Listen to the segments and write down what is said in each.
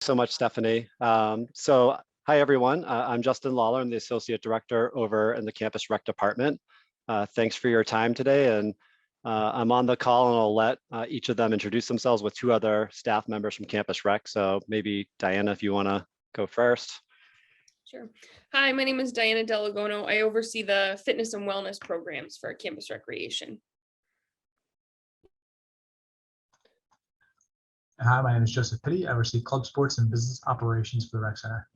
So much, Stephanie. Hi, everyone. I'm Justin Lawler. I'm the Associate Director over in the Campus Rec Department. Thanks for your time today. And I'm on the call and I'll let each of them introduce themselves with two other staff members from Campus Rec. So maybe Diana, if you want to go first. Sure. Hi, my name is Diana Delagono. I oversee the fitness and wellness programs for Campus Recreation. Hi, my name is Joseph Pitty. I oversee club sports and business operations for the Rec Center.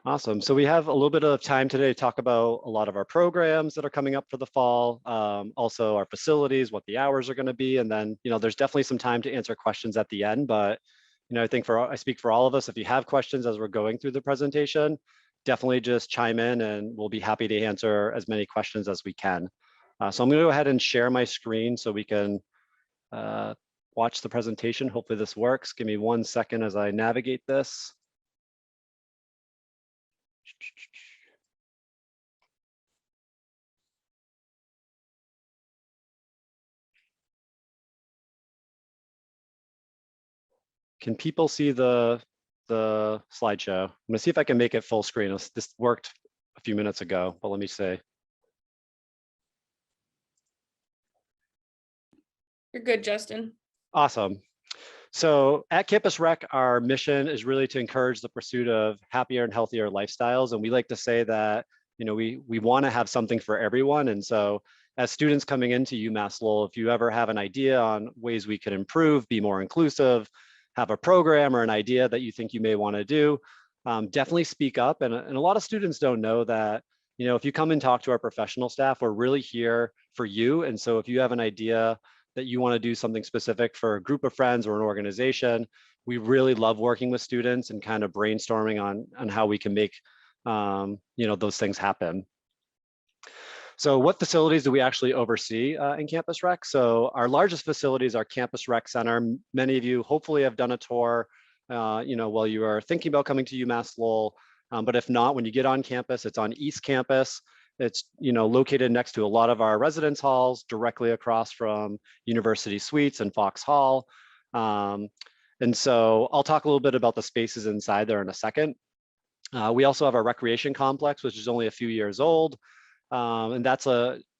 Awesome. So we have a little bit of time today to talk about a lot of our programs that are coming up for the fall, also our facilities, what the hours are going to be, and then there's definitely some time to answer questions at the end. But I think I speak for all of us. If you have questions as we're going through the presentation, definitely just chime in, and we'll be happy to answer as many questions as we can. So I'm going to go ahead and share my screen so we can watch the presentation. Hopefully this works. Give me 1 second as I navigate this. Can people see the slideshow? I'm gonna see if I can make it full screen. This worked a few minutes ago, but let me see. You're good, Justin. Awesome. So at Campus Rec, our mission is really to encourage the pursuit of happier and healthier lifestyles. And we like to say that, we want to have something for everyone. And so as students coming into UMass Lowell, if you ever have an idea on ways we could improve, be more inclusive, have a program or an idea that you think you may want to do, definitely speak up. And a lot of students don't know that, if you come and talk to our professional staff, we're really here for you. And so if you have an idea that you want to do something specific for a group of friends or an organization, we really love working with students and kind of brainstorming on how we can make those things happen. So what facilities do we actually oversee in Campus Rec? So our largest facility is our Campus Rec Center. Many of you hopefully have done a tour while you are thinking about coming to UMass Lowell. But if not, when you get on campus, it's on East Campus. It's located next to a lot of our residence halls, directly across from University Suites and Fox Hall. And so I'll talk a little bit about the spaces inside there in a second. We also have our recreation complex, which is only a few years old. And that's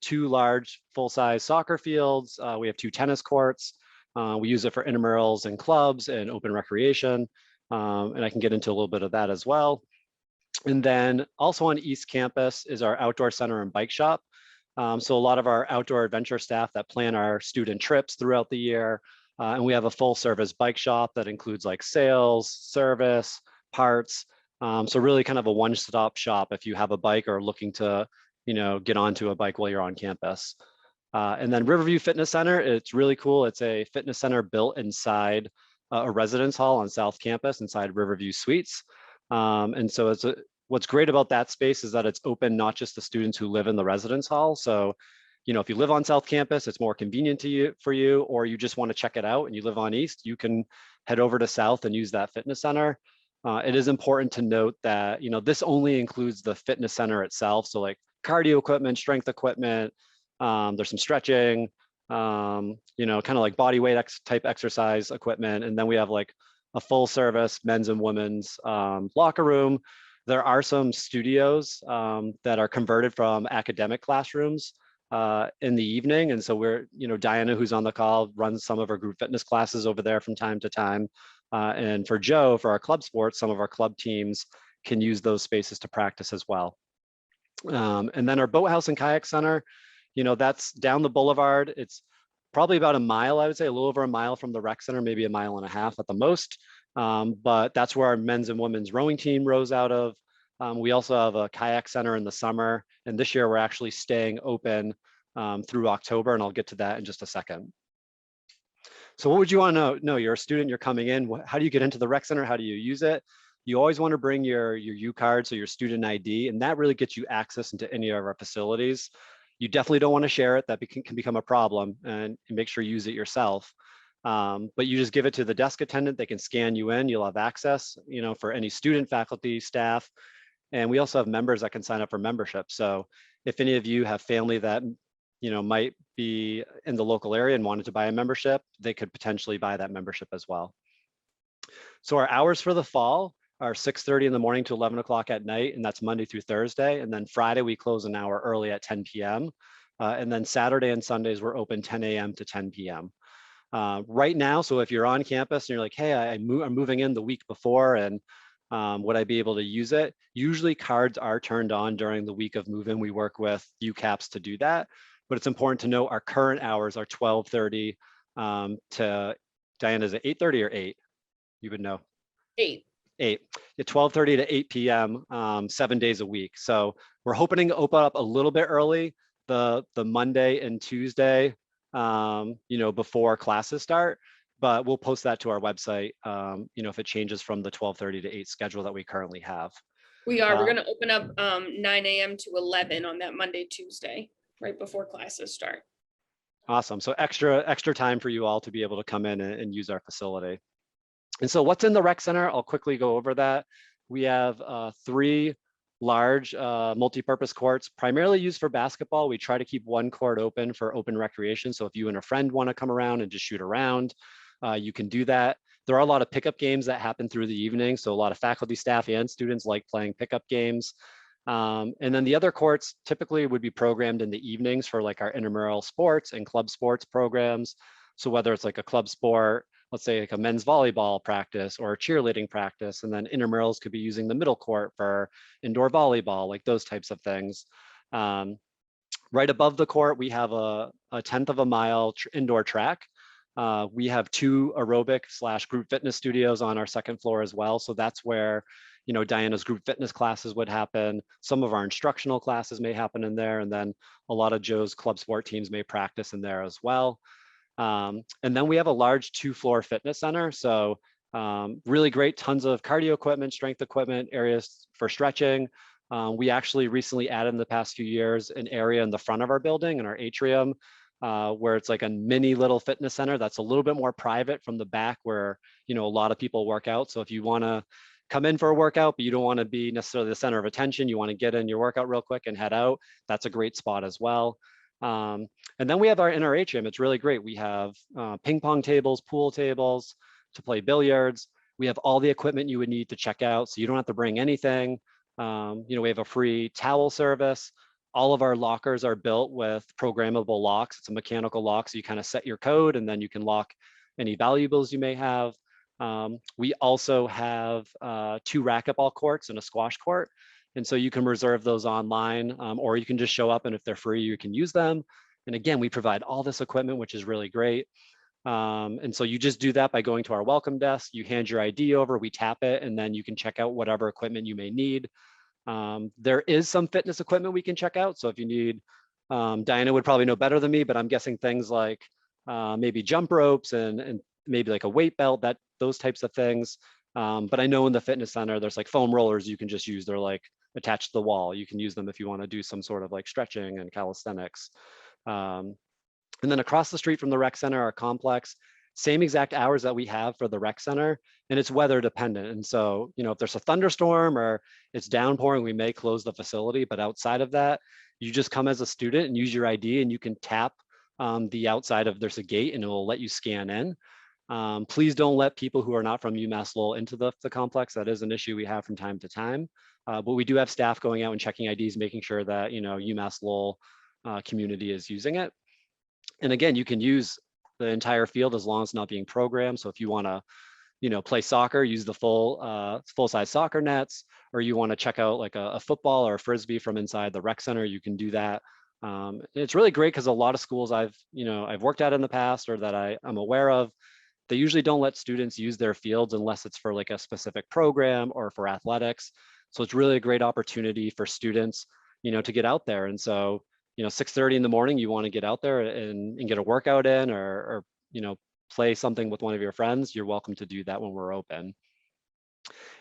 two large full-size soccer fields. We have 2 tennis courts. We use it for intramurals and clubs and open recreation. And I can get into a little bit of that as well. And then also on East Campus is our outdoor center and bike shop. So a lot of our outdoor adventure staff that plan our student trips throughout the year. And we have a full service bike shop that includes like sales, service, parts. So really kind of a one-stop shop if you have a bike or looking to get onto a bike while you're on campus. And then Riverview Fitness Center, it's really cool. It's a fitness center built inside a residence hall on South Campus inside Riverview Suites. And so what's great about that space is that it's open not just to students who live in the residence hall. So, if you live on South Campus, it's more convenient for you, or you just want to check it out and you live on East, you can head over to South and use that fitness center. It is important to note that, this only includes the fitness center itself. So like cardio equipment, strength equipment, there's some stretching, kind of like body weight type exercise equipment. And then we have like a full service men's and women's locker room. There are some studios that are converted from academic classrooms in the evening. And so we're, Diana, who's on the call, runs some of our group fitness classes over there from time to time. And for Joe, for our club sports, some of our club teams can use those spaces to practice as well. And then our boathouse and kayak center, that's down the boulevard. It's probably about a mile, I would say, a little over a mile from the rec center, maybe a mile and a half at the most. But that's where our men's and women's rowing team rows out of. We also have a kayak center in the summer. And this year we're actually staying open through October, and I'll get to that in just a second. So what would you want to know? You're a student, you're coming in. How do you get into the rec center? How do you use it? You always want to bring your U card, so your student ID, and that really gets you access into any of our facilities. You definitely don't want to share it. That can become a problem, and make sure you use it yourself. But you just give it to the desk attendant. They can scan you in. You'll have access, for any student, faculty, staff. And we also have members that can sign up for membership. So if any of you have family that might be in the local area and wanted to buy a membership, they could potentially buy that membership as well. So our hours for the fall are 6:30 in the morning to 11 o'clock at night, and that's Monday through Thursday. And then Friday, we close an hour early at 10 p.m. And then Saturday and Sundays, we're open 10 a.m. to 10 p.m. Right now, so if you're on campus and you're like, hey, I'm moving in the week before and would I be able to use it? Usually cards are turned on during the week of move-in. We work with UCAPS to do that, but it's important to know our current hours are 12:30 to, Diana, is it 8:30 or 8? You would know. 8. 8, yeah, 12:30 to 8 p.m. 7 days a week. So we're hoping to open up a little bit early the Monday and Tuesday, before classes start, but we'll post that to our website, if it changes from the 12:30 to 8 schedule that we currently have. We are. We're Uh, going to open up 9 a.m. to 11 on that Monday, Tuesday, right before classes start. Awesome. So extra time for you all to be able to come in and use our facility. And so what's in the rec center? I'll quickly go over that. We have 3 large multi-purpose courts, primarily used for basketball. We try to keep one court open for open recreation. So if you and a friend want to come around and just shoot around, you can do that. There are a lot of pickup games that happen through the evening. So a lot of faculty, staff, and students like playing pickup games. And then the other courts typically would be programmed in the evenings for like our intramural sports and club sports programs. So whether it's like a club sport, let's say like a men's volleyball practice or a cheerleading practice, and then intramurals could be using the middle court for indoor volleyball, like those types of things. Right above the court, we have a 1/10 of a mile indoor track. We have 2 aerobic / group fitness studios on our second floor as well. So that's where, Diana's group fitness classes would happen. Some of our instructional classes may happen in there. And then a lot of Joe's club sport teams may practice in there as well. And then we have a large 2-floor fitness center. So really great, tons of cardio equipment, strength equipment, areas for stretching. We actually recently added in the past few years an area in the front of our building, in our atrium, where it's like a mini little fitness center that's a little bit more private from the back where, a lot of people work out. So if you want to come in for a workout, but you don't want to be necessarily the center of attention, you want to get in your workout real quick and head out, that's a great spot as well. And then we have in our atrium, it's really great. We have ping pong tables, pool tables to play billiards. We have all the equipment you would need to check out, so you don't have to bring anything. We have a free towel service. All of our lockers are built with programmable locks. It's a mechanical lock, so you kind of set your code and then you can lock any valuables you may have. We also have 2 racquetball courts and a squash court. And so you can reserve those online, or you can just show up, and if they're free, you can use them. And again, we provide all this equipment, which is really great. And so you just do that by going to our welcome desk, you hand your ID over, we tap it, and then you can check out whatever equipment you may need. There is some fitness equipment we can check out. So if you need, Diana would probably know better than me, but I'm guessing things like maybe jump ropes and maybe like a weight belt, those types of things. But I know in the fitness center, there's like foam rollers you can just use. They're like attached to the wall. You can use them if you want to do some sort of like stretching and calisthenics. And then across the street from the rec center, our complex, same exact hours that we have for the rec center, and it's weather dependent. And so, if there's a thunderstorm or it's downpouring, we may close the facility. But outside of that, you just come as a student and use your ID, and you can tap the outside of, there's a gate, and it will let you scan in. Please don't let people who are not from UMass Lowell into the complex. That is an issue we have from time to time. But we do have staff going out and checking IDs, making sure that, UMass Lowell community is using it. And again, you can use the entire field as long as it's not being programmed. So if you want to, play soccer, use the full-size soccer nets, or you want to check out like a football or a frisbee from inside the rec center, you can do that. It's really great because a lot of schools I've worked at in the past or that I'm aware of, they usually don't let students use their fields unless it's for like a specific program or for athletics. So it's really a great opportunity for students, to get out there. And so, 6:30 in the morning, you want to get out there and get a workout in or play something with one of your friends, you're welcome to do that when we're open.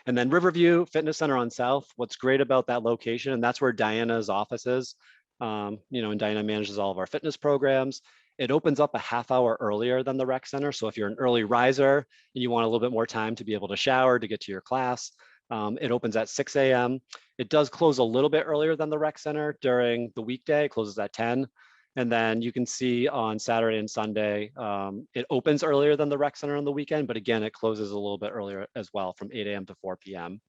And then Riverview Fitness Center on South, what's great about that location, and that's where Diana's office is, and Diana manages all of our fitness programs. It opens up a half hour earlier than the rec center. So if you're an early riser and you want a little bit more time to be able to shower, to get to your class, it opens at 6 a.m. It does close a little bit earlier than the rec center during the weekday. It closes at 10. And then you can see on Saturday and Sunday, it opens earlier than the rec center on the weekend, but again, it closes a little bit earlier as well from 8 a.m. to 4 p.m.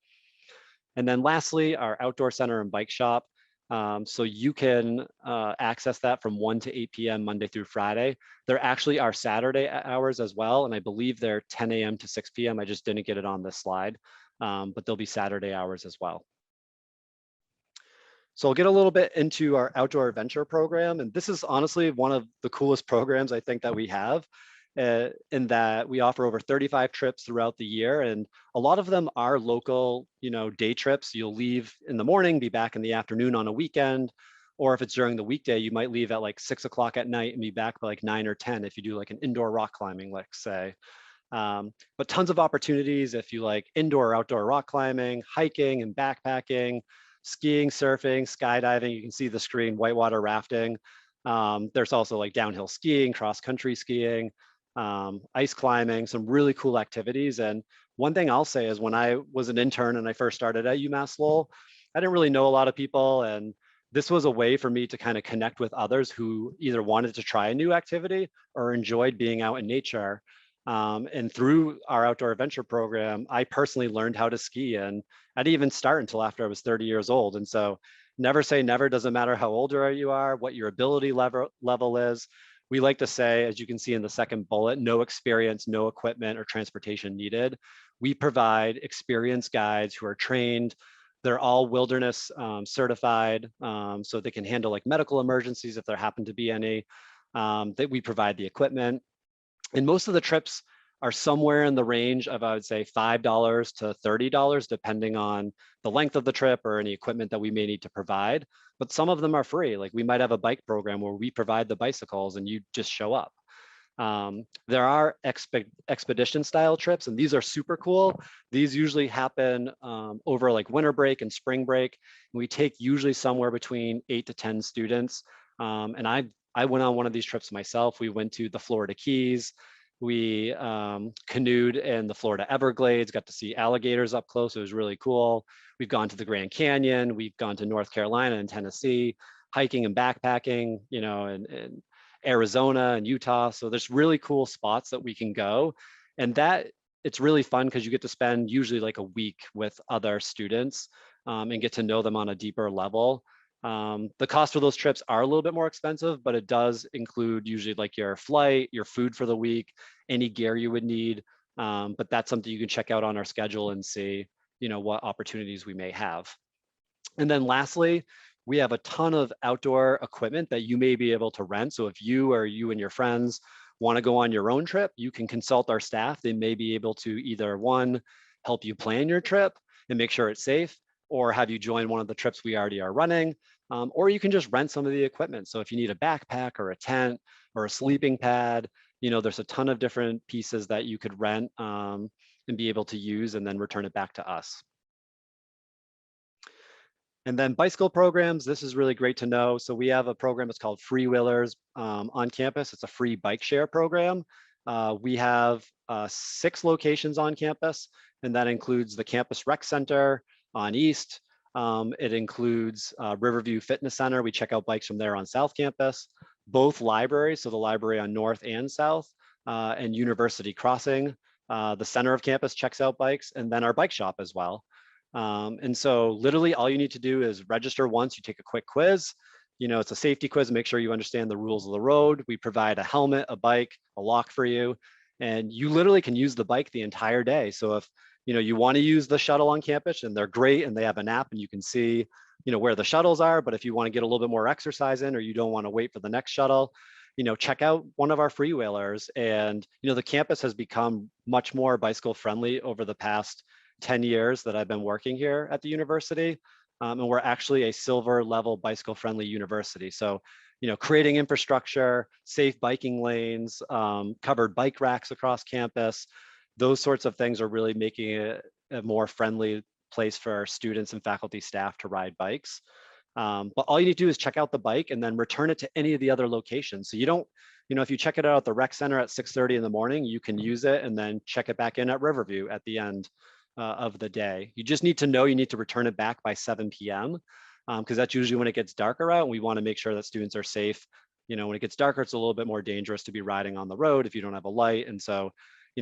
And then lastly, our outdoor center and bike shop. So you can access that from 1 to 8 p.m. Monday through Friday. There actually are Saturday hours as well, and I believe they're 10 a.m. to 6 p.m. I just didn't get it on this slide, but there'll be Saturday hours as well. So I'll get a little bit into our outdoor adventure program. And this is honestly one of the coolest programs I think that we have, in that we offer over 35 trips throughout the year. And a lot of them are local, day trips. You'll leave in the morning, be back in the afternoon on a weekend. Or if it's during the weekday, you might leave at like 6 o'clock at night and be back by like 9 or 10 if you do like an indoor rock climbing, let's say. But tons of opportunities if you like indoor or outdoor rock climbing, hiking and backpacking, skiing, surfing, skydiving. You can see the screen, whitewater rafting. There's also like downhill skiing, cross country skiing, ice climbing, some really cool activities. And one thing I'll say is when I was an intern and I first started at UMass Lowell, I didn't really know a lot of people. And this was a way for me to kind of connect with others who either wanted to try a new activity or enjoyed being out in nature. And through our outdoor adventure program, I personally learned how to ski, and I didn't even start until after I was 30 years old. And so never say never, doesn't matter how old you are, what your ability level is. We like to say, as you can see in the second bullet, no experience, no equipment or transportation needed. We provide experienced guides who are trained. They're all wilderness certified, so they can handle like medical emergencies if there happen to be any. That we provide the equipment. And most of the trips are somewhere in the range of, I would say, $5 to $30, depending on the length of the trip or any equipment that we may need to provide. But some of them are free. Like we might have a bike program where we provide the bicycles and you just show up. There are expedition style trips, and these are super cool. These usually happen over like winter break and spring break. And we take usually somewhere between 8 to 10 students. And I went on one of these trips myself. We went to the Florida Keys. We canoed in the Florida Everglades, got to see alligators up close. It was really cool. We've gone to the Grand Canyon. We've gone to North Carolina and Tennessee, hiking and backpacking, in Arizona and Utah. So there's really cool spots that we can go. And that it's really fun because you get to spend usually like a week with other students and get to know them on a deeper level. The cost for those trips are a little bit more expensive, but it does include usually like your flight, your food for the week, any gear you would need. But that's something you can check out on our schedule and see, what opportunities we may have. And then lastly, we have a ton of outdoor equipment that you may be able to rent. So if you or you and your friends want to go on your own trip, you can consult our staff. They may be able to either one, help you plan your trip and make sure it's safe, or have you join one of the trips we already are running. Or you can just rent some of the equipment. So if you need a backpack or a tent or a sleeping pad, there's a ton of different pieces that you could rent and be able to use and then return it back to us. And then bicycle programs, this is really great to know. So we have a program, it's called Freewheelers on campus. It's a free bike share program. We have 6 locations on campus, and that includes the campus rec center on East. It includes Riverview Fitness Center. We check out bikes from there on South Campus, both libraries, so the library on North and South, and University Crossing. The center of campus checks out bikes, and then our bike shop as well. And so literally all you need to do is register once. You take a quick quiz. It's a safety quiz, make sure you understand the rules of the road. We provide a helmet, a bike, a lock for you, and you literally can use the bike the entire day. So if you want to use the shuttle on campus, and they're great and they have an app and you can see where the shuttles are, but if you want to get a little bit more exercise in, or you don't want to wait for the next shuttle, check out one of our freewheelers. And the campus has become much more bicycle friendly over the past 10 years that I've been working here at the university. And we're actually a silver level bicycle friendly university. So, creating infrastructure, safe biking lanes, covered bike racks across campus, those sorts of things are really making it a more friendly place for our students and faculty staff to ride bikes. But all you need to do is check out the bike and then return it to any of the other locations. So you don't, if you check it out at the rec center at 6:30 in the morning, you can use it and then check it back in at Riverview at the end of the day. You just need to know you need to return it back by 7 p.m. Because that's usually when it gets darker out. And we want to make sure that students are safe when it gets darker, it's a little bit more dangerous to be riding on the road if you don't have a light. And so,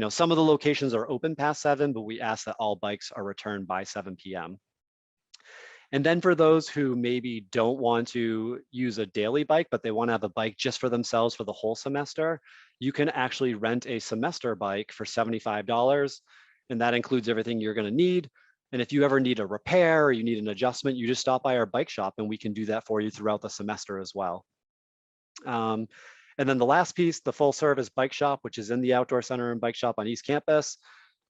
some of the locations are open past 7, but we ask that all bikes are returned by 7 p.m. And then for those who maybe don't want to use a daily bike, but they want to have a bike just for themselves for the whole semester, you can actually rent a semester bike for $75. And that includes everything you're going to need. And if you ever need a repair or you need an adjustment, you just stop by our bike shop and we can do that for you throughout the semester as well. And then the last piece, the full service bike shop, which is in the Outdoor Center and Bike Shop on East Campus.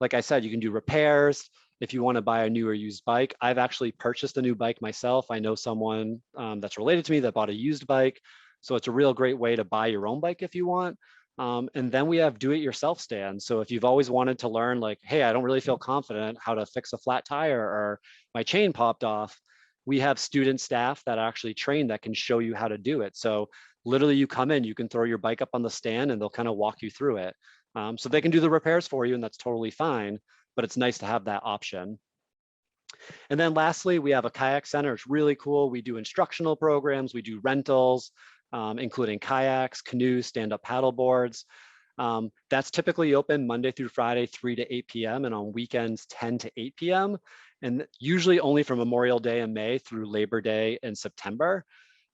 Like I said, you can do repairs. If you want to buy a new or used bike, I've actually purchased a new bike myself. I know someone that's related to me that bought a used bike. So it's a real great way to buy your own bike if you want. And then we have do-it-yourself stands. So if you've always wanted to learn, like, hey, I don't really feel confident how to fix a flat tire or my chain popped off, we have student staff that are actually trained that can show you how to do it. So literally you come in, you can throw your bike up on the stand and they'll kind of walk you through it. So they can do the repairs for you and that's totally fine, but it's nice to have that option. And then lastly, we have a kayak center. It's really cool. We do instructional programs, we do rentals, including kayaks, canoes, stand-up paddle boards. That's typically open Monday through Friday, 3 to 8 p.m. and on weekends, 10 to 8 p.m. And usually only from Memorial Day in May through Labor Day in September.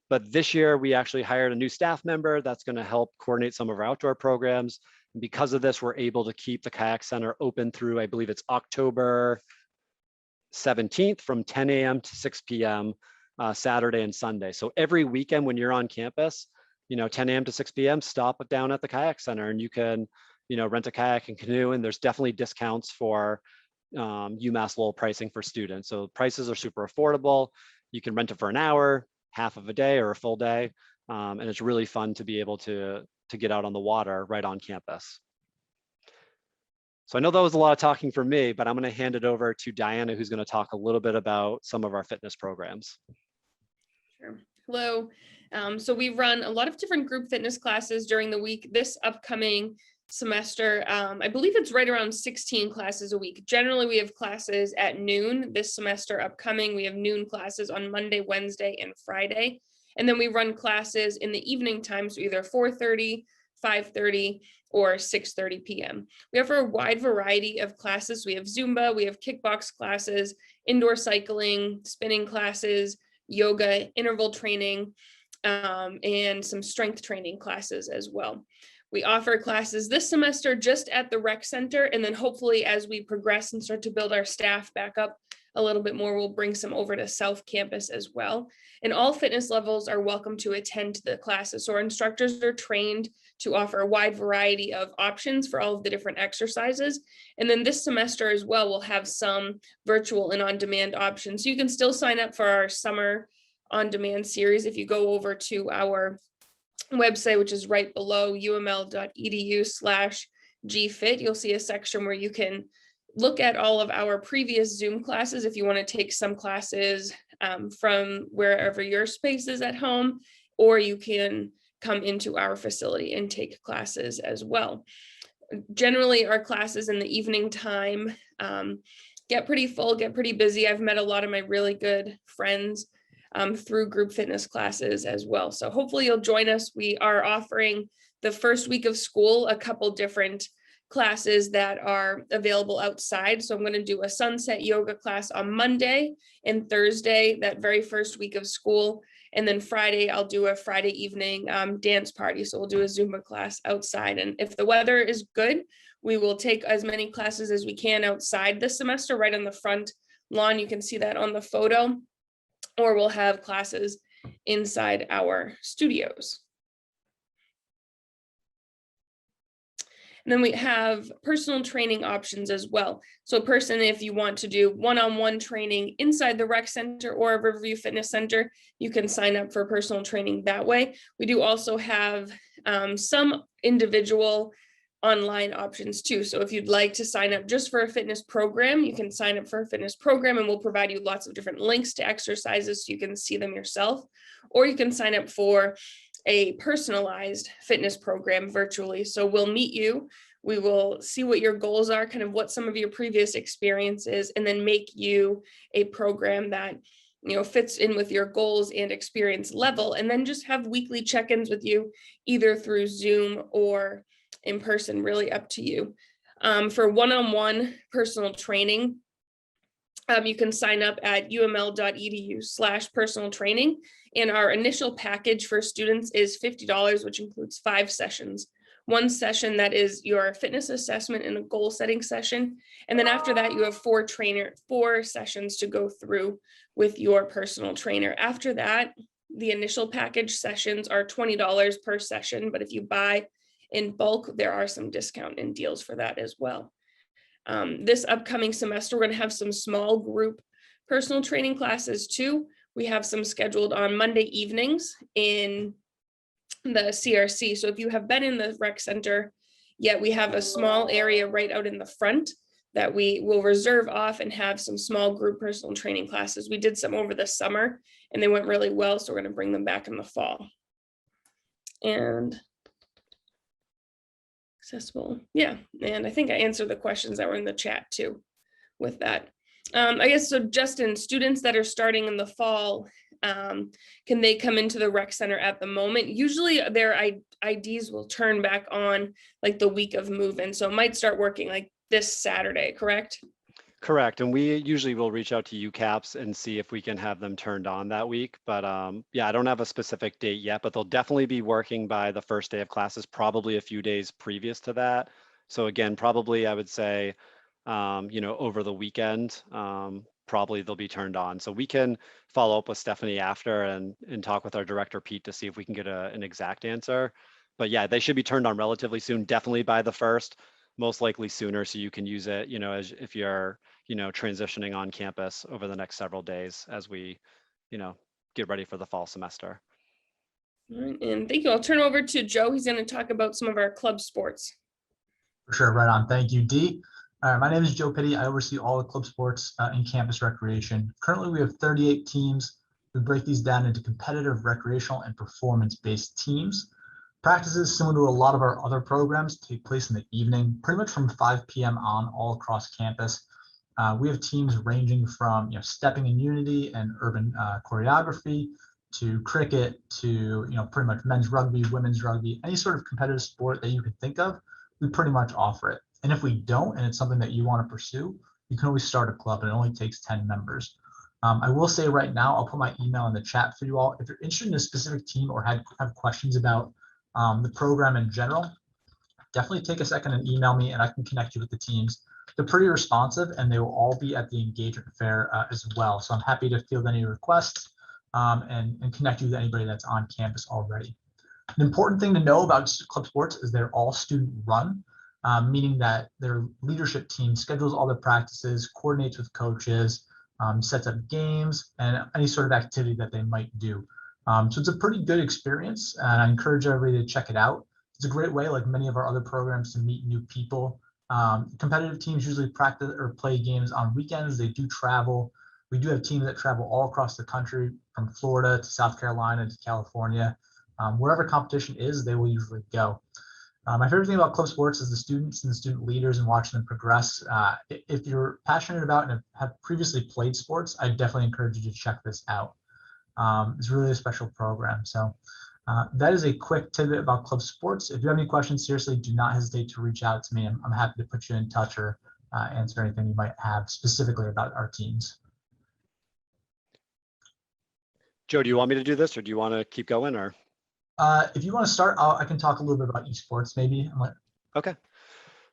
But this year we actually hired a new staff member that's going to help coordinate some of our outdoor programs. And because of this, we're able to keep the kayak center open through, I believe it's October 17th from 10 a.m. to 6 p.m. Saturday and Sunday. So every weekend when you're on campus, 10 a.m. to 6 p.m., stop down at the kayak center and you can, rent a kayak and canoe. And there's definitely discounts for UMass Lowell pricing for students. So prices are super affordable. You can rent it for an hour, half of a day or a full day. And it's really fun to be able to get out on the water right on campus. So I know that was a lot of talking for me, but I'm going to hand it over to Diana, who's going to talk a little bit about some of our fitness programs. Sure. Hello. So we run a lot of different group fitness classes during the week. This upcoming semester, I believe it's right around 16 classes a week. Generally, we have classes at noon. This semester upcoming, we have noon classes on Monday, Wednesday, and Friday. And then we run classes in the evening time, so either 4:30, 5:30, or 6:30 p.m. We offer a wide variety of classes. We have Zumba, we have kickbox classes, indoor cycling, spinning classes, yoga, interval training, and some strength training classes as well. We offer classes this semester just at the rec center, and then hopefully as we progress and start to build our staff back up a little bit more, we'll bring some over to South Campus as well. And all fitness levels are welcome to attend the classes. So our instructors are trained to offer a wide variety of options for all of the different exercises. And then this semester as well, we'll have some virtual and on-demand options. So you can still sign up for our summer on-demand series if you go over to our website, which is right below uml.edu/gfit. You'll see a section where you can look at all of our previous Zoom classes if you want to take some classes from wherever your space is at home, or you can come into our facility and take classes as well. Generally, our classes in the evening time get pretty full, get pretty busy. I've met a lot of my really good friends through group fitness classes as well. So hopefully you'll join us. We are offering the first week of school a couple different classes that are available outside. So I'm going to do a sunset yoga class on Monday and Thursday, that very first week of school. And then Friday, I'll do a Friday evening dance party. So we'll do a Zumba class outside. And if the weather is good, we will take as many classes as we can outside this semester, right on the front lawn. You can see that on the photo, or we'll have classes inside our studios. And then we have personal training options as well. So a person, if you want to do one-on-one training inside the rec center or a Riverview Fitness Center, you can sign up for personal training that way. We do also have some individual online options too. So if you'd like to sign up just for a fitness program, you can sign up for a fitness program and we'll provide you lots of different links to exercises so you can see them yourself. Or you can sign up for a personalized fitness program virtually. So we'll meet you, we will see what your goals are, kind of what some of your previous experience is, and then make you a program that fits in with your goals and experience level, and then just have weekly check-ins with you, either through Zoom or in person, really up to you. For one-on-one personal training, you can sign up at uml.edu/personal training. And our initial package for students is $50, which includes 5 sessions. One session that is your fitness assessment and a goal setting session. And then after that, you have 4 sessions to go through with your personal trainer. After that, the initial package sessions are $20 per session, but if you buy in bulk, there are some discount and deals for that as well. This upcoming semester, we're going to have some small group personal training classes too. We have some scheduled on Monday evenings in the CRC. So if you have been in the rec center yet, we have a small area right out in the front that we will reserve off and have some small group personal training classes. We did some over the summer and they went really well. So we're going to bring them back in the fall. And accessible. Yeah. And I think I answered the questions that were in the chat too with that. I guess, so Justin, students that are starting in the fall, can they come into the rec center at the moment? Usually their IDs will turn back on like the week of move-in. So it might start working like this Saturday, correct? Correct. And we usually will reach out to UCAPS and see if we can have them turned on that week. But yeah, I don't have a specific date yet, but they'll definitely be working by the first day of classes, probably a few days previous to that. So again, probably I would say, over the weekend, probably they'll be turned on. So we can follow up with Stephanie after and talk with our director, Pete, to see if we can get an exact answer. But yeah, they should be turned on relatively soon, definitely by the first, most likely sooner. So you can use it, as if you're, transitioning on campus over the next several days as we, get ready for the fall semester. All right, and thank you. I'll turn over to Joe. He's going to talk about some of our club sports. For sure, right on. Thank you, Dee. My name is Joe Pitti. I oversee all the club sports in campus recreation. Currently, we have 38 teams. We break these down into competitive, recreational, and performance-based teams. Practices similar to a lot of our other programs take place in the evening, pretty much from 5 p.m. on all across campus. We have teams ranging from stepping in unity and urban choreography to cricket to pretty much men's rugby, women's rugby, any sort of competitive sport that you could think of, we pretty much offer it. And if we don't, and it's something that you want to pursue, you can always start a club, and it only takes 10 members. I will say right now, I'll put my email in the chat for you all. If you're interested in a specific team or have questions about the program in general, definitely take a second and email me, and I can connect you with the teams. They're pretty responsive, and they will all be at the engagement fair as well. So I'm happy to field any requests and connect you with anybody that's on campus already. An important thing to know about club sports is they're all student run, meaning that their leadership team schedules all their practices, coordinates with coaches, sets up games, and any sort of activity that they might do. So it's a pretty good experience, and I encourage everybody to check it out. It's a great way, like many of our other programs, to meet new people. Competitive teams usually practice or play games on weekends. They do travel. We do have teams that travel all across the country, from Florida to South Carolina to California. Wherever competition is, they will usually go. My favorite thing about club sports is the students and the student leaders and watching them progress. If you're passionate about and have previously played sports, I definitely encourage you to check this out. It's really a special program. So that is a quick tidbit about club sports. If you have any questions, seriously, do not hesitate to reach out to me. I'm happy to put you in touch or answer anything you might have specifically about our teams. Joe, do you want me to do this, or do you want to keep going, or? If you want to start, I can talk a little bit about esports, maybe. Okay.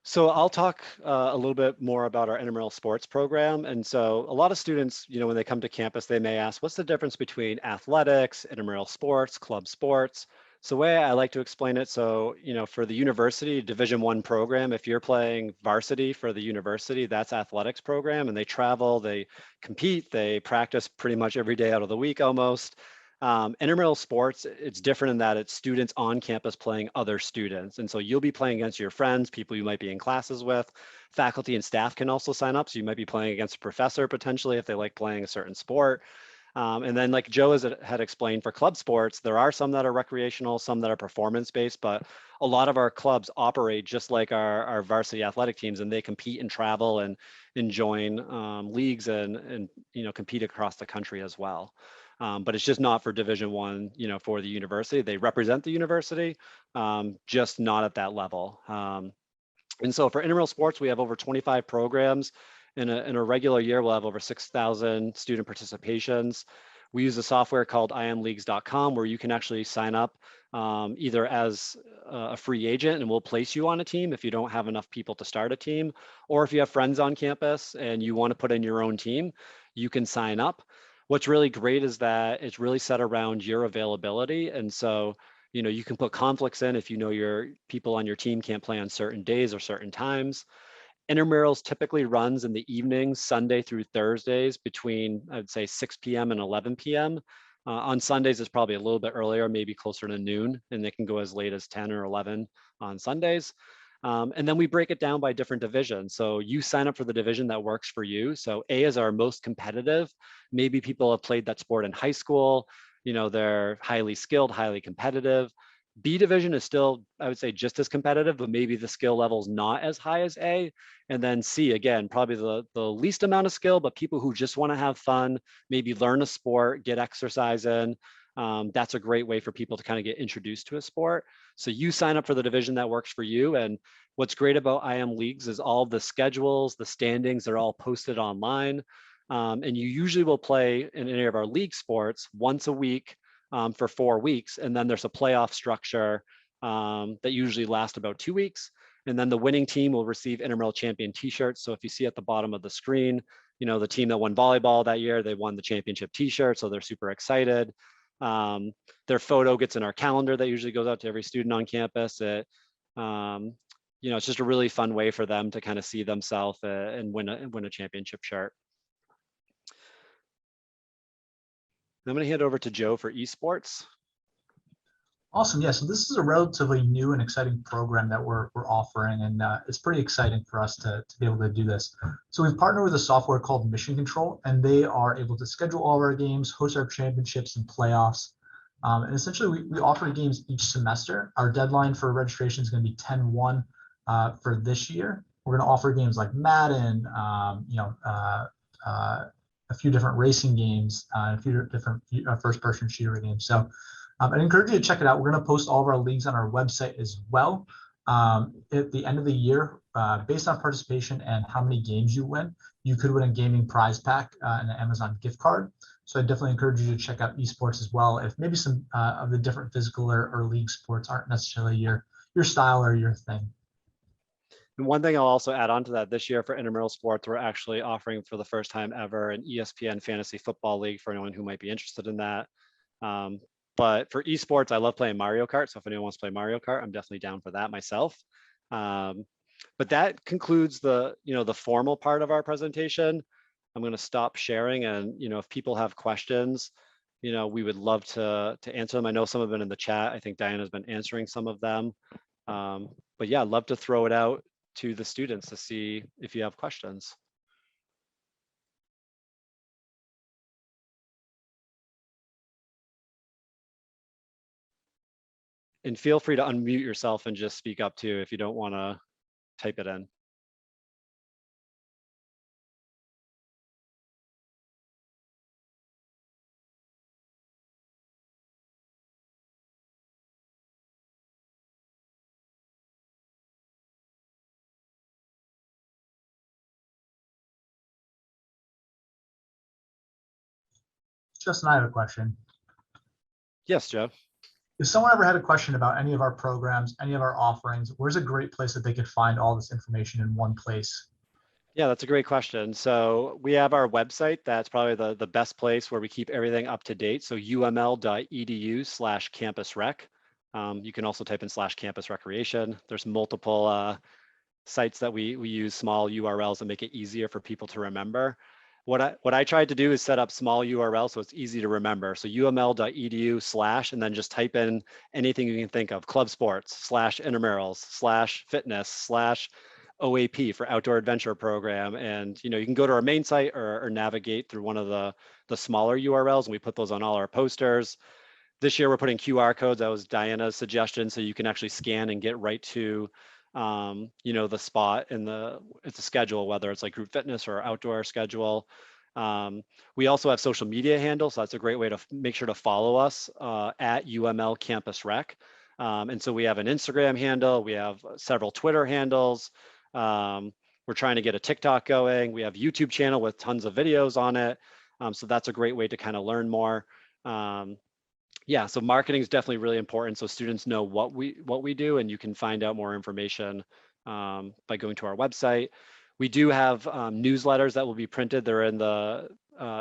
So I'll talk a little bit more about our intramural sports program. And so a lot of students, when they come to campus, they may ask, what's the difference between athletics, intramural sports, club sports? So the way I like to explain it, so, for the university Division I program, if you're playing varsity for the university, that's athletics program, and they travel, they compete, they practice pretty much every day out of the week almost. Intramural sports, it's different in that it's students on campus playing other students. And so you'll be playing against your friends, people you might be in classes with. Faculty and staff can also sign up. So you might be playing against a professor potentially if they like playing a certain sport. And then like Joe had explained, for club sports, there are some that are recreational, some that are performance-based, but a lot of our clubs operate just like our varsity athletic teams, and they compete and travel and join leagues and compete across the country as well. But it's just not for Division I, for the university. They represent the university, just not at that level. And so for intramural sports, we have over 25 programs. In a regular year, we'll have over 6,000 student participations. We use a software called imleagues.com where you can actually sign up either as a free agent and we'll place you on a team if you don't have enough people to start a team, or if you have friends on campus and you want to put in your own team, you can sign up. What's really great is that it's really set around your availability. And so, you can put conflicts in if your people on your team can't play on certain days or certain times. Intramurals typically runs in the evenings, Sunday through Thursdays, between, I'd say, 6 p.m. and 11 p.m. On Sundays, it's probably a little bit earlier, maybe closer to noon, and they can go as late as 10 or 11 on Sundays. And then we break it down by different divisions. So you sign up for the division that works for you. So A is our most competitive. Maybe people have played that sport in high school. They're highly skilled, highly competitive. B division is still, I would say, just as competitive, but maybe the skill level is not as high as A. And then C, again, probably the least amount of skill, but people who just want to have fun, maybe learn a sport, get exercise in. That's a great way for people to kind of get introduced to a sport. So you sign up for the division that works for you. And what's great about IM Leagues is all the schedules, the standings, they're all posted online. And you usually will play in any of our league sports once a week for 4 weeks. And then there's a playoff structure that usually lasts about 2 weeks. And then the winning team will receive intramural champion t-shirts. So if you see at the bottom of the screen, the team that won volleyball that year, they won the championship t-shirt. So they're super excited. Their photo gets in our calendar that usually goes out to every student on campus. It's just a really fun way for them to kind of see themselves and win a championship shirt. I'm going to hand over to Joe for esports. Awesome. Yeah, so this is a relatively new and exciting program that we're offering, and it's pretty exciting for us to be able to do this. So we've partnered with a software called Mission Control, and they are able to schedule all of our games, host our championships and playoffs. And essentially, we offer games each semester. Our deadline for registration is going to be 10/1 for this year. We're going to offer games like Madden, a few different racing games, a few different first-person shooter games. So I'd encourage you to check it out. We're going to post all of our leagues on our website as well. At the end of the year, based on participation and how many games you win, you could win a gaming prize pack and an Amazon gift card. So I definitely encourage you to check out esports as well. If maybe some of the different physical or league sports aren't necessarily your style or your thing. And one thing I'll also add on to that, this year for intramural sports, we're actually offering for the first time ever an ESPN Fantasy Football League for anyone who might be interested in that. But for esports, I love playing Mario Kart. So if anyone wants to play Mario Kart, I'm definitely down for that myself. But that concludes the formal part of our presentation. I'm going to stop sharing, and if people have questions, we would love to answer them. I know some have been in the chat. I think Diana's been answering some of them. But yeah, I'd love to throw it out to the students to see if you have questions. And feel free to unmute yourself and just speak up too if you don't want to type it in. Justin, I have a question. Yes, Joe. If someone ever had a question about any of our programs, any of our offerings, where's a great place that they could find all this information in one place? Yeah, that's a great question. So we have our website. That's probably the best place where we keep everything up to date. So uml.edu/campusrec. You can also type in /campusrecreation. There's multiple sites that we use small URLs that make it easier for people to remember. What I tried to do is set up small URLs so it's easy to remember. So uml.edu/ and then just type in anything you can think of: club sports /intramurals /fitness OAP for Outdoor Adventure Program. And, you know, you can go to our main site or navigate through one of the smaller URLs, and we put those on all our posters. This year, we're putting QR codes. That was Diana's suggestion, so you can actually scan and get right to, you know, the spot in it's a schedule, whether it's like group fitness or outdoor schedule. We also have social media handles, so that's a great way to make sure to follow us at UML Campus Rec. And so we have an Instagram handle, we have several Twitter handles. We're trying to get a TikTok going. We have a YouTube channel with tons of videos on it. So that's a great way to kind of learn more. Yeah, so marketing is definitely really important, so students know what we do, and you can find out more information by going to our website. We do have newsletters that will be printed. They're in the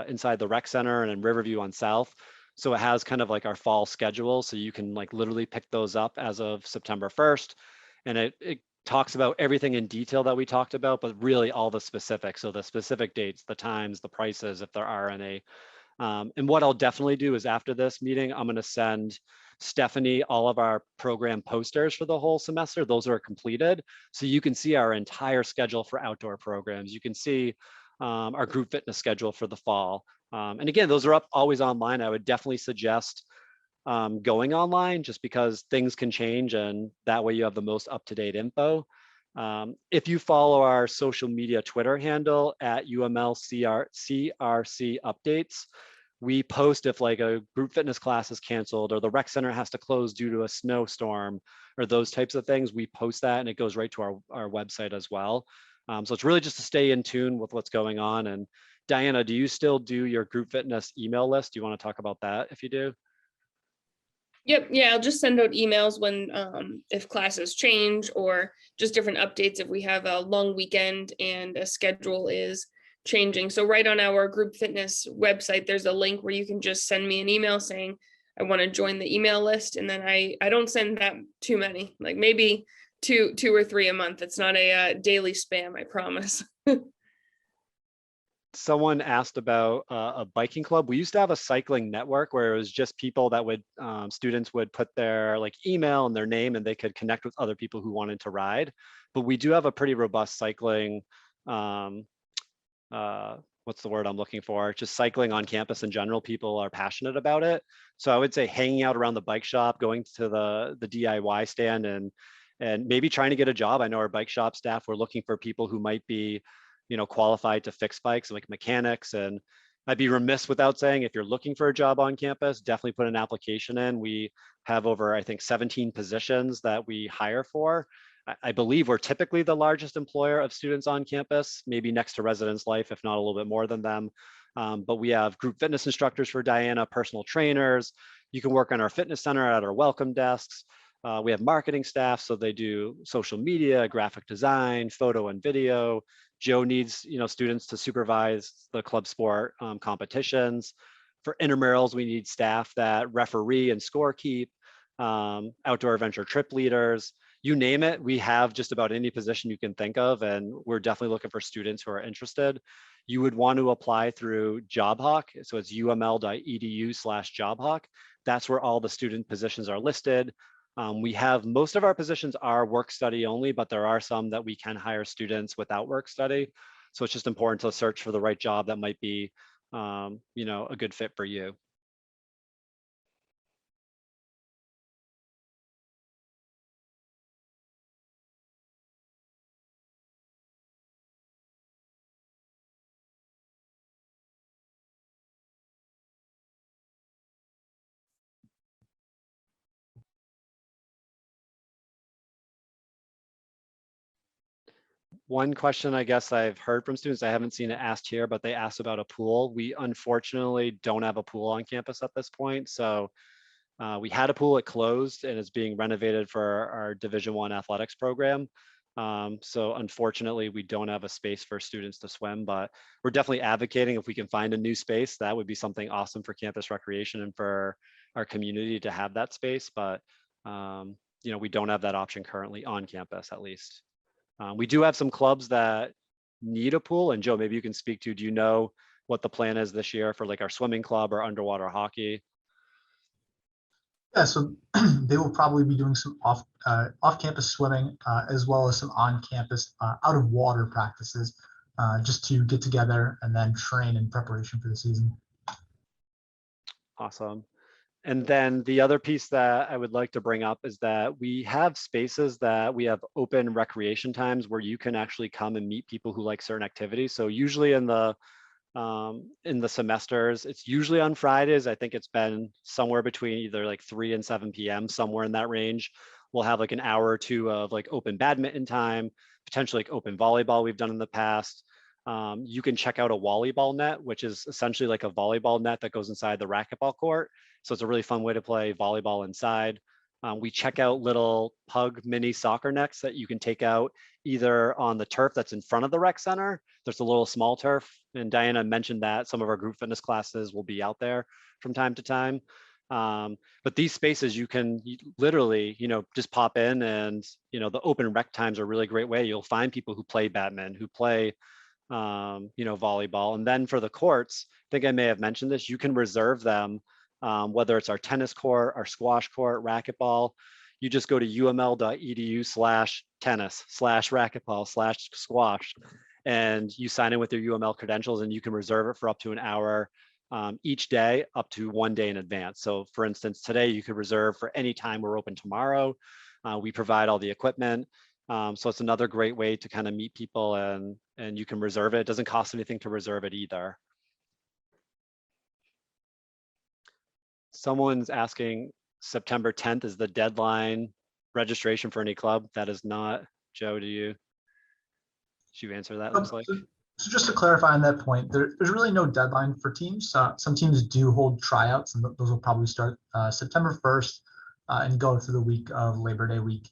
inside the rec center and in Riverview on South. So it has kind of like our fall schedule, so you can like literally pick those up as of September 1st, and it talks about everything in detail that we talked about, but really all the specifics. So the specific dates, the times, the prices, if there are any. And what I'll definitely do is after this meeting, I'm going to send Stephanie all of our program posters for the whole semester. Those are completed. So you can see our entire schedule for outdoor programs. You can see our group fitness schedule for the fall. And again, those are up always online. I would definitely suggest going online just because things can change, and that way you have the most up-to-date info. If you follow our social media Twitter handle at UML CRC updates, we post if like a group fitness class is canceled or the rec center has to close due to a snowstorm or those types of things. We post that and it goes right to our website as well. So it's really just to stay in tune with what's going on. And Diana, do you still do your group fitness email list? Do you want to talk about that if you do? Yep, yeah, I'll just send out emails when if classes change or just different updates if we have a long weekend and a schedule is changing. So right on our group fitness website, there's a link where you can just send me an email saying I want to join the email list, and then I don't send that too many, like maybe two or three a month. It's not a daily spam, I promise. Someone asked about a biking club. We used to have a cycling network where it was just people that would, students would put their like email and their name and they could connect with other people who wanted to ride. But we do have a pretty robust cycling, what's the word I'm looking for? Just cycling on campus in general. People are passionate about it. So I would say hanging out around the bike shop, going to the DIY stand and maybe trying to get a job. I know our bike shop staff were looking for people who might be, you know, qualified to fix bikes like mechanics. And I'd be remiss without saying, if you're looking for a job on campus, definitely put an application in. We have over, I think, 17 positions that we hire for. I believe we're typically the largest employer of students on campus, maybe next to Residence Life, if not a little bit more than them. But we have group fitness instructors for Diana, personal trainers. You can work on our fitness center at our welcome desks. We have marketing staff, so they do social media, graphic design, photo and video. Joe needs, you know, students to supervise the club sport competitions. For intramurals, we need staff that referee and score keep, outdoor adventure trip leaders, you name it. We have just about any position you can think of, and we're definitely looking for students who are interested. You would want to apply through JobHawk. So it's uml.edu/JobHawk. That's where all the student positions are listed. We have most of our positions are work study only, but there are some that we can hire students without work study. So it's just important to search for the right job that might be, you know, a good fit for you. One question I guess I've heard from students, I haven't seen it asked here, but they asked about a pool. We unfortunately don't have a pool on campus at this point. So we had a pool, it closed, and it's being renovated for our Division I athletics program. So unfortunately, we don't have a space for students to swim, but we're definitely advocating if we can find a new space, that would be something awesome for campus recreation and for our community to have that space. But you know, we don't have that option currently on campus, at least. We do have some clubs that need a pool, and Joe, maybe you can speak to, do you know what the plan is this year for like our swimming club or underwater hockey? Yeah, so they will probably be doing some off-campus swimming as well as some on-campus out of water practices just to get together and then train in preparation for the season. Awesome. And then the other piece that I would like to bring up is that we have spaces that we have open recreation times where you can actually come and meet people who like certain activities. So usually in the semesters, it's usually on Fridays. I think it's been somewhere between either like 3 and 7 p.m., somewhere in that range. We'll have like an hour or two of like open badminton time, potentially like open volleyball we've done in the past. You can check out a volleyball net, which is essentially like a volleyball net that goes inside the racquetball court. So it's a really fun way to play volleyball inside. We check out little pug mini soccer nets that you can take out either on the turf that's in front of the rec center. There's a little small turf, and Diana mentioned that some of our group fitness classes will be out there from time to time. But these spaces you can literally, just pop in, and the open rec times are a really great way. You'll find people who play badminton, who play volleyball. And then for the courts, I think I may have mentioned this, you can reserve them, whether it's our tennis court, our squash court, racquetball. You just go to uml.edu/tennis/racquetball/squash, and you sign in with your UML credentials, and you can reserve it for up to an hour each day, up to 1 day in advance. So for instance, today you could reserve for any time we're open tomorrow. We provide all the equipment. So it's another great way to kind of meet people, and you can reserve it. It doesn't cost anything to reserve it either. Someone's asking, September 10th is the deadline registration for any club. That is not. Joe, did you answer that? Looks like. So just to clarify on that point, there's really no deadline for teams. Some teams do hold tryouts, and those will probably start September 1st and go through the week of Labor Day week.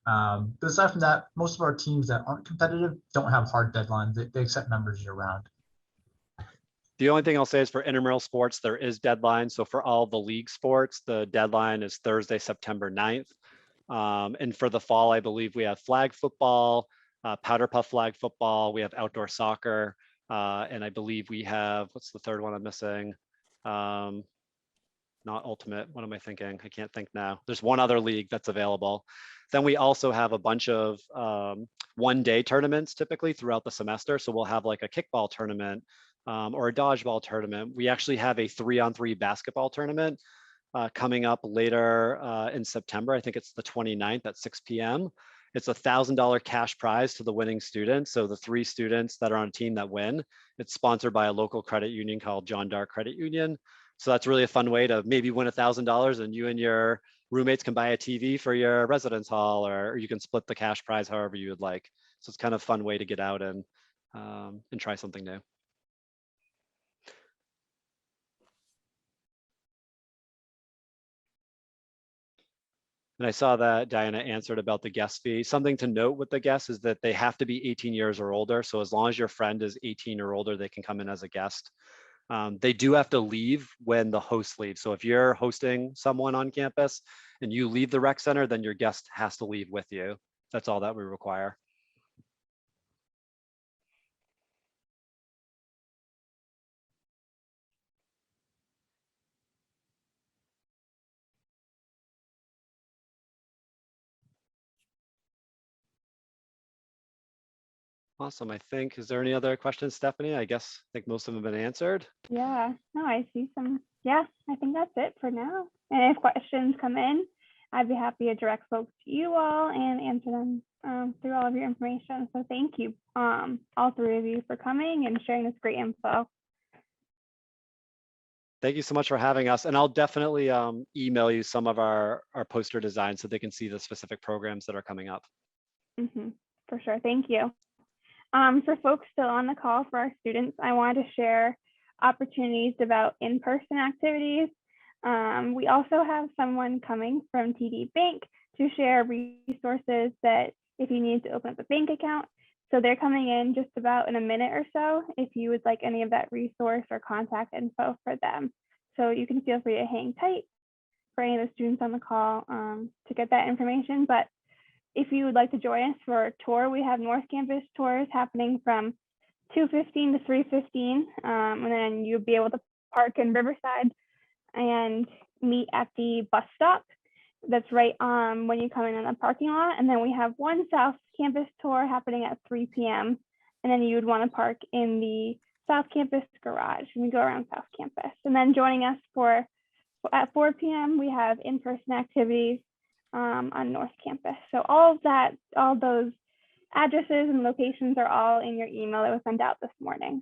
But aside from that, most of our teams that aren't competitive don't have hard deadlines. They accept members year round. The only thing I'll say is for intramural sports, there is deadline. So for all the league sports, the deadline is Thursday, September 9th. And for the fall, I believe we have flag football, powder puff flag football, we have outdoor soccer, and I believe we have, what's the third one I'm missing? Not ultimate, what am I thinking? I can't think now. There's one other league that's available. Then we also have a bunch of 1-day tournaments typically throughout the semester. So we'll have like a kickball tournament or a dodgeball tournament. We actually have a 3-on-3 basketball tournament coming up later in September. I think it's the 29th at 6 p.m. It's $1,000 cash prize to the winning students. So the 3 students that are on a team that win, it's sponsored by a local credit union called John Dark Credit Union. So that's really a fun way to maybe win $1,000, and you and your roommates can buy a TV for your residence hall, or you can split the cash prize however you would like. So it's kind of a fun way to get out and try something new. And I saw that Diana answered about the guest fee. Something to note with the guests is that they have to be 18 years or older. So as long as your friend is 18 or older, they can come in as a guest. They do have to leave when the host leaves. So if you're hosting someone on campus and you leave the rec center, then your guest has to leave with you. That's all that we require. Awesome. I think, is there any other questions, Stephanie? I think most of them have been answered. Yeah, no, I see some. Yeah, I think that's it for now. And if questions come in, I'd be happy to direct folks to you all and answer them through all of your information. So thank you, all 3 of you, for coming and sharing this great info. Thank you so much for having us. And I'll definitely email you some of our poster designs so they can see the specific programs that are coming up. For sure. Thank you. For folks still on the call, for our students, I wanted to share opportunities about in-person activities. We also have someone coming from TD Bank to share resources that if you need to open up a bank account. So they're coming in just about in a minute or so if you would like any of that resource or contact info for them. So you can feel free to hang tight for any of the students on the call to get that information. But if you would like to join us for a tour, we have North Campus tours happening from 2:15 to 3:15, and then you'll be able to park in Riverside. And meet at the bus stop that's right when you come in the parking lot. And then we have one South Campus tour happening at 3 p.m. And then you would want to park in the South Campus garage and we go around South Campus. And then joining us at 4 p.m. we have in-person activities on North Campus. So all those addresses and locations are all in your email that was sent out this morning.